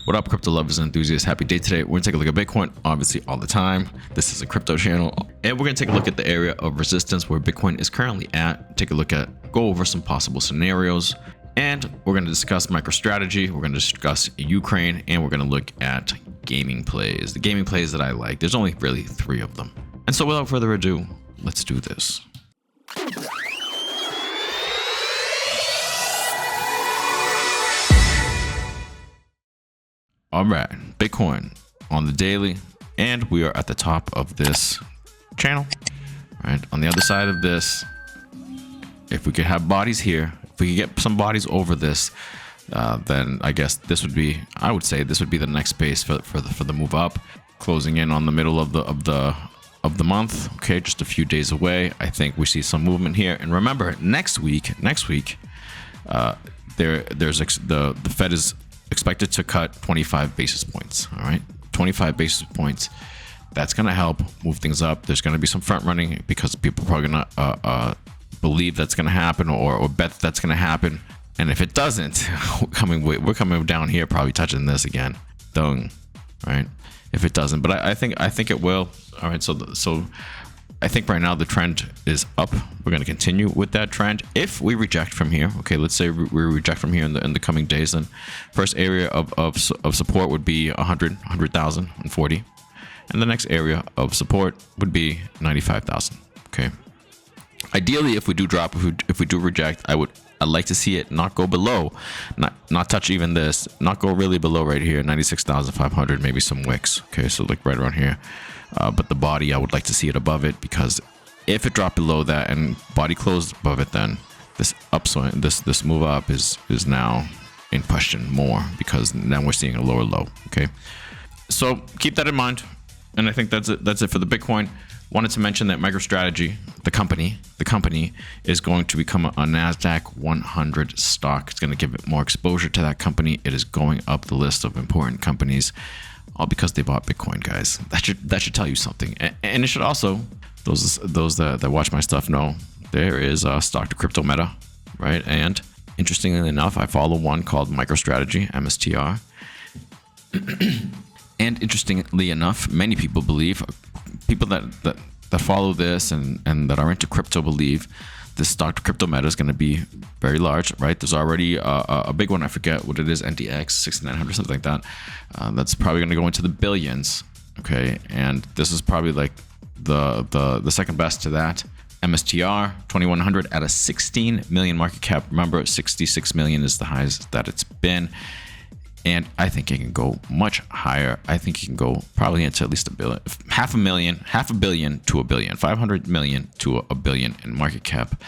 What up, crypto lovers and enthusiasts? Happy day today. We're gonna take a look at Bitcoin, obviously all the time. This is a crypto channel, and we're gonna take a look at the area of resistance where Bitcoin is currently at. Go over some possible scenarios, and we're gonna discuss MicroStrategy. We're gonna discuss Ukraine, and we're gonna look at gaming plays. The gaming plays that I like. There's only really 3 of them. And so, without further ado, let's do this. All right, Bitcoin on the daily, and we are at the top of this channel. Right on the other side of this, if we could have bodies here, if we could get some bodies over this, then I guess this would be, I would say this would be the next base for the move up, closing in on the middle of the month. Okay, just a few days away. I think we see some movement here. And remember, next week, the Fed is expected to cut 25 basis points. All right, 25 basis points. That's going to help move things up. There's going to be some front running because people are probably going to believe that's going to happen or bet that's going to happen. And if it doesn't, we're coming down here, probably touching this again. Dung, right? If it doesn't, but I think it will. All right, so I think right now the trend is up. We're going to continue with that trend. If we reject from here, okay, let's say we reject from here in the coming days, then first area of support would be 100,000 and 40, and the next area of support would be 95,000. Okay. Ideally, if we do drop, if we do reject, I'd like to see it not go below, not touch even this, not go really below right here, 96,500, maybe some wicks. Okay, so like right around here. But the body, I would like to see it above it, because if it dropped below that and body closed above it, then this upswing, this move up is now in question more, because now we're seeing a lower low. Okay, so keep that in mind, and I think that's it for the Bitcoin. Wanted to mention that MicroStrategy, the company is going to become a NASDAQ 100 stock. It's going to give it more exposure to that company. It is going up the list of important companies, all because they bought Bitcoin, guys. That should tell you something. And it should also, those that watch my stuff know, there is a stock to crypto meta, right? And interestingly enough, I follow one called MicroStrategy, MSTR. And interestingly enough, many people believe, people that follow this and that are into crypto believe this stock to crypto meta is going to be very large, right? There's already a big one. I forget what it is, NDX 6900, something like that. That's probably going to go into the billions. Okay, and this is probably like the second best to that. MSTR 2100 at a 16 million market cap. Remember, 66 million is the highest that it's been. And I think it can go much higher. I think it can go probably into at least $1 billion, half a billion to $1 billion, 500 million to $1 billion in market cap.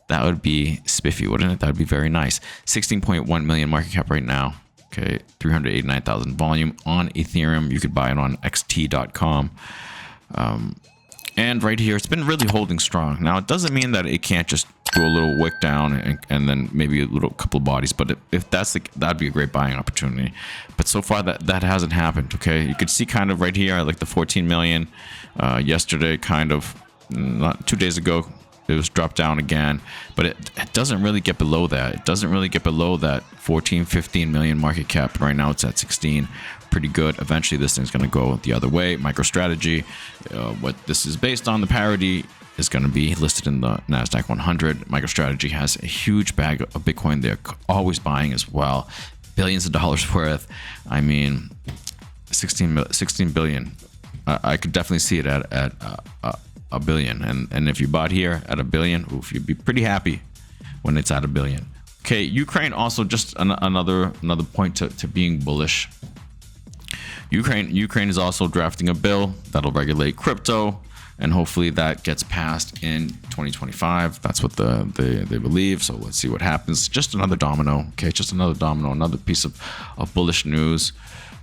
That would be spiffy, wouldn't it? That would be very nice. 16.1 million market cap right now. Okay, 389,000 volume on Ethereum. You could buy it on xt.com. And right here, it's been really holding strong. Now, it doesn't mean that it can't just do a little wick down and then maybe a couple of bodies. But if that's that'd be a great buying opportunity. But so far, that hasn't happened. Okay, you could see kind of right here, like the 14 million yesterday, kind of not 2 days ago. It was dropped down again, but it doesn't really get below that. It doesn't really get below that 14, 15 million market cap. Right now, it's at 16. Pretty good. Eventually, this thing's going to go the other way. MicroStrategy, what this is based on, the parity is going to be listed in the NASDAQ 100. MicroStrategy has a huge bag of Bitcoin. They're always buying as well. Billions of dollars worth. I mean, 16 billion. I could definitely see it at a billion. And if you bought here at $1 billion, oof, you'd be pretty happy when it's at $1 billion. Okay, Ukraine also just another point to being bullish. Ukraine is also drafting a bill that'll regulate crypto, and hopefully that gets passed in 2025. That's what they believe. So let's see what happens. Just another domino. Okay, just another domino, another piece of bullish news.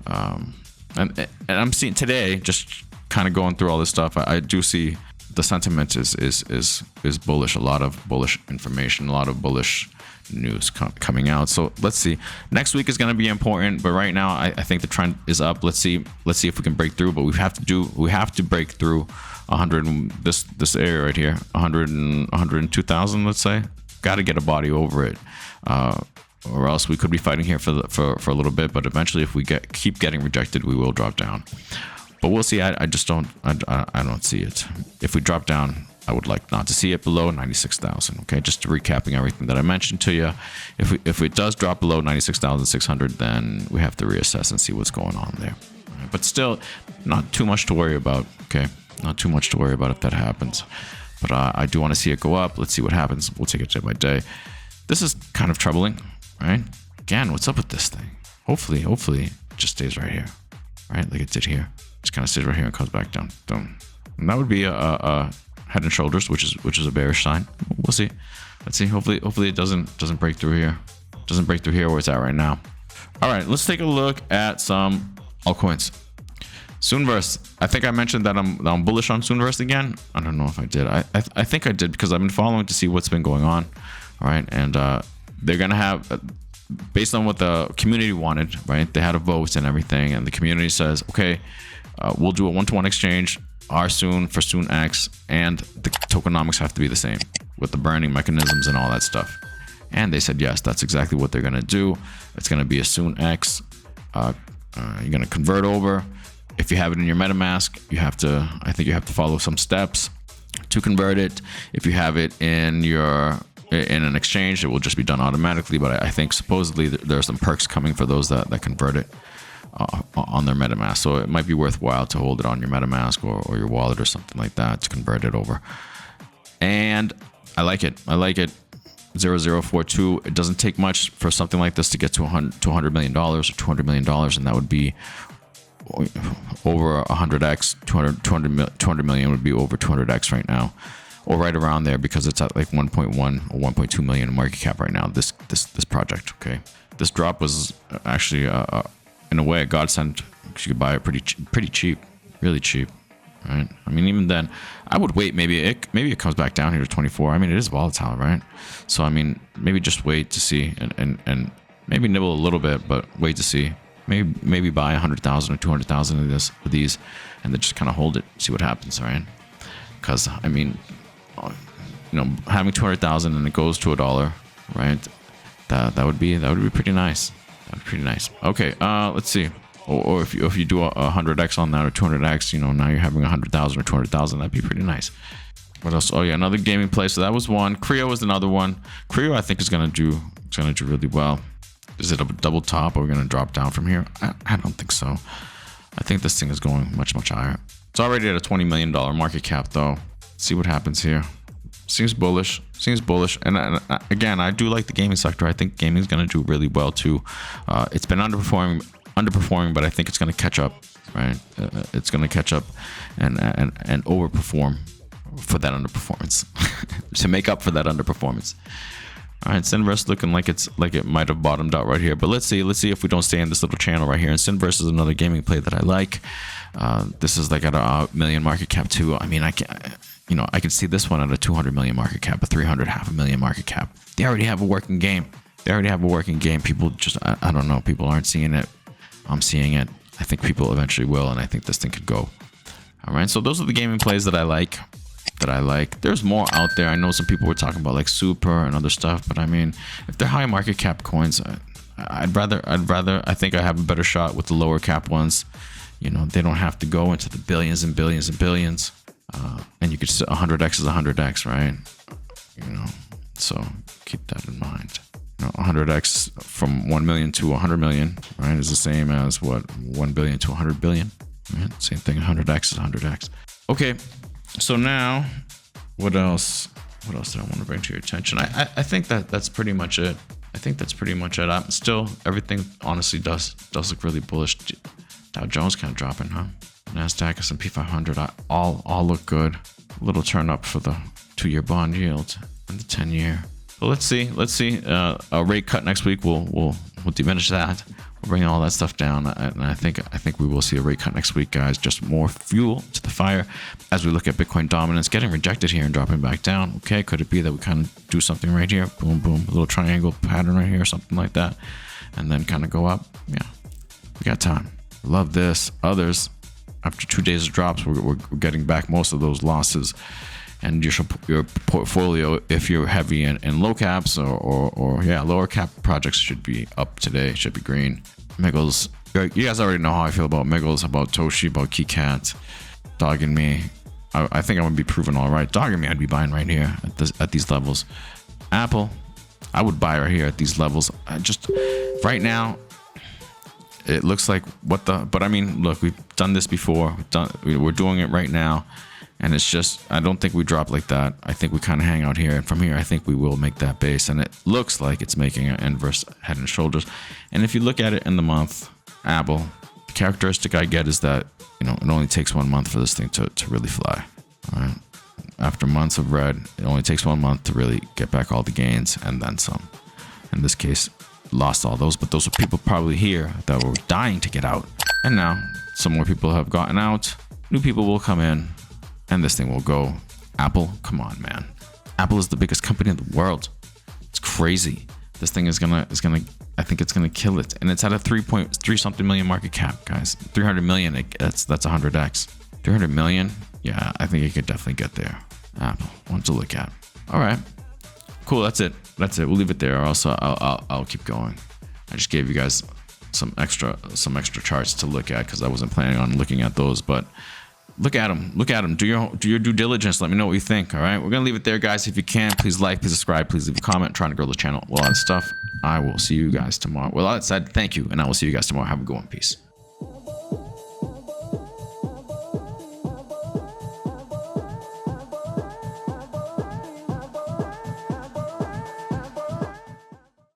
And I'm seeing today, just kind of going through all this stuff, I do see the sentiment is bullish. A lot of bullish information, a lot of bullish news coming out. So let's see. Next week is going to be important, but right now I think the trend is up. Let's see if we can break through. But we have to break through 100 this area right here, 102,000. Let's say, got to get a body over it. or else we could be fighting here for a little bit. But eventually, if we keep getting rejected, we will drop down. But we'll see. I just don't. I don't see it. If we drop down, I would like not to see it below 96,000. Okay, just recapping everything that I mentioned to you. If it does drop below 96,600, then we have to reassess and see what's going on there. But still, not too much to worry about. Okay, not too much to worry about if that happens. But I do want to see it go up. Let's see what happens. We'll take it day by day. This is kind of troubling, right? Again, what's up with this thing? Hopefully, it just stays right here, right? Like it did here. Just kind of stays right here and comes back down. And that would be a head and shoulders, which is a bearish sign. We'll see. Let's see. Hopefully it doesn't break through here. Doesn't break through here where it's at right now. All right, let's take a look at some altcoins. Soonverse. I think I mentioned that I'm bullish on Soonverse again. I don't know if I did. I think I did because I've been following to see what's been going on. All right, and they're gonna have, based on what the community wanted, right? They had a vote and everything, and the community says, okay, we'll do a 1-to-1 exchange, Soon for SoonX, and the tokenomics have to be the same with the burning mechanisms and all that stuff. And they said yes, that's exactly what they're gonna do. It's gonna be a SoonX. You're gonna convert over. If you have it in your MetaMask, I think you have to follow some steps to convert it. If you have it in an exchange, it will just be done automatically. But I think supposedly there are some perks coming for those that convert it on their MetaMask. So it might be worthwhile to hold it on your MetaMask or your wallet or something like that to convert it over. And I like it. 0042. It doesn't take much for something like this to get to $100 million or $200 million, and that would be over 100x. 200 million would be over 200x right now, or right around there, because it's at like 1.1 or 1.2 million in market cap right now. This project. Okay, this drop was actually in a way a godsend. You could buy it pretty cheap, really cheap, right? I mean, even then, I would wait. Maybe it comes back down here to 24. I mean, it is volatile, right? So I mean, maybe just wait to see and maybe nibble a little bit, but wait to see. Maybe buy 100,000 or 200,000 of these, and then just kind of hold it, see what happens, right? Because I mean, having 200,000 and it goes to $1, right? That would be pretty nice. That'd be pretty nice. Okay, let's see. Or if you do a 100x on that or 200x, now you're having 100,000 or 200,000. That'd be pretty nice. What else? Oh yeah, another gaming play. So that was one. Creo was another one. Creo, I think, is gonna do really well. Is it a double top, or we're gonna drop down from here? I don't think so. I think this thing is going much higher. It's already at a $20 million market cap, though. Let's see what happens here. Seems bullish. And again, I do like the gaming sector. I think gaming is gonna do really well too. It's been underperforming, but I think it's gonna catch up. Right? It's gonna catch up and overperform for that underperformance to make up for that underperformance. All right, Synverse looking like it might have bottomed out right here, but let's see if we don't stay in this little channel right here. And Synverse is another gaming play that I like. This is like at a million market cap too. I mean, I can see this one at a 200 million market cap, a 300, half a million market cap. They already have a working game. People just, I don't know. People aren't seeing it. I'm seeing it. I think people eventually will, and I think this thing could go. All right, so those are the gaming plays that I like. There's more out there. I know some people were talking about like Super and other stuff, but I mean, if they're high market cap coins, I'd rather. I think I have a better shot with the lower cap ones. They don't have to go into the billions and billions and billions, and you could 100x is 100x, right? So keep that in mind. 100x from 1 million to 100 million, right, is the same as what 1 billion to 100 billion. Right? Same thing. 100x is 100x. Okay. So now, what else did I want to bring to your attention? I think that's pretty much it. I'm still, everything honestly does look really bullish. Dow Jones kind of dropping, huh? NASDAQ, S&P 500, all look good. A little turn up for the 2-year bond yield and the 10-year. But let's see. A rate cut next week will diminish that. We'll bring all that stuff down, and I think we will see a rate cut next week, guys. Just more fuel to the fire as we look at Bitcoin dominance getting rejected here and dropping back down. Okay, could it be that we kind of do something right here? Boom, boom, a little triangle pattern right here, something like that, and then kind of go up. Yeah, we got time. Love this. Others, after 2 days of drops, we're getting back most of those losses, and your portfolio, if you're heavy in low caps or yeah, lower cap projects, should be up today, should be green. Miggles, you guys already know how I feel about Miggles, about Toshi, about KeyCat, dogging me. I think I'm gonna be proven all right. Dogging me, I'd be buying right here at these levels. Apple, I would buy right here at these levels. Just right now, it looks like but I mean, look, we've done this before. We're doing it right now, and it's just, I don't think we drop like that. I think we kind of hang out here, and from here, I think we will make that base, and it looks like it's making an inverse head and shoulders. And if you look at it in the month, Apple, the characteristic I get is that, you know, it only takes 1 month for this thing to really fly. All right. After months of red, it only takes 1 month to really get back all the gains and then some. In this case, lost all those, but those are people probably here that were dying to get out. And now some more people have gotten out. New people will come in, and this thing will go. Apple, come on, man. Apple is the biggest company in the world. It's crazy. This thing is gonna. I think it's gonna kill it, and it's at a 3.3 something million market cap, guys. 300 million. That's 100x. 300 million. Yeah, I think it could definitely get there. Apple, one to look at. All right, cool. That's it. We'll leave it there. Also, I'll keep going. I just gave you guys some extra charts to look at because I wasn't planning on looking at those, but look at them. Do your due diligence. Let me know what you think. All right, we're gonna leave it there, guys. If you can, please like, please subscribe, please leave a comment. I'm trying to grow the channel. Well, all that stuff. I will see you guys tomorrow. Well, all that said, thank you, and I will see you guys tomorrow. Have a good one. Peace.